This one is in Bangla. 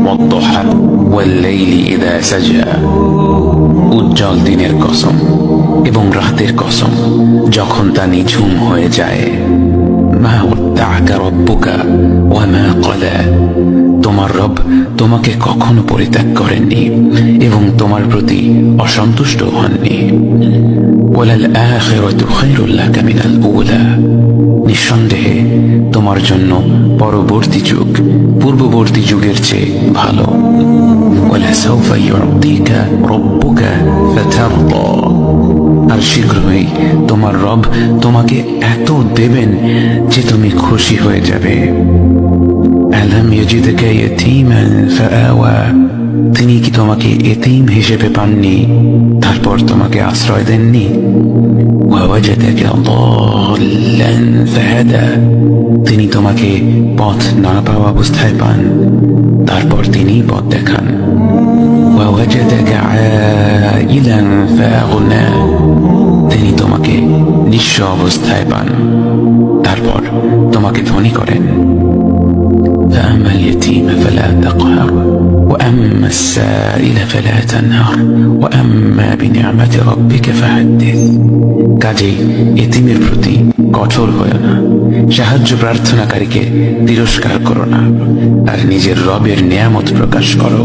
والضحى والليل إذا سجى উজ্জ্বল দিনের কসম এবং রাতের কসম যখন তা নিঝুম হয়ে যায়। মা ওয়াদ্দাআকা রাব্বুকা ওয়া মা ক্বালা, তোমার রব তোমাকে কখনো পরিত্যাগ করেননি এবং তোমার প্রতি অসন্তুষ্ট হননি। ওয়ালাল আখিরাতু খায়রুল লাকা মিনাল উলা, নিঃসন্দেহে তোমার জন্য পরবর্তী যুগ পূর্ববর্তী যুগের চেয়ে ভালো। ওয়ালাসাউফা ইউতিকা রাব্বুকা ফাতারদা, আর শীঘ্রই তোমার রব তোমাকে এত দেবেন যে তুমি খুশি হয়ে যাবে। আলাম ইয়াজিদকা ইয়াতীমান ফাআওয়া, তিনি কি তোমাকে এতিম হিসেবে পাননি তারপর তোমাকে আশ্রয় দেননি? ওয়াওয়াজাদাকা দাল্লান ফাহাদা, তিনি তোমাকে পথ না পাওয়া অবস্থায় পান তারপর তিনি পথ দেখান। ওয়াওয়াজাদাকা আইলান ফাআগনা, তিনি তোমাকে নিঃস্ব অবস্থায় পান তারপর তোমাকে ধনী করেন। فأما اليتيم فلا تقهر وأما السائل فلا تنهر وأما بنعمة ربك فحدث, কাজেই এতিমের প্রতি কঠোর হয়ো না, সাহায্য প্রার্থনাকারীকে তিরস্কার করো না, আর নিজের রবের নিয়ামত প্রকাশ করো।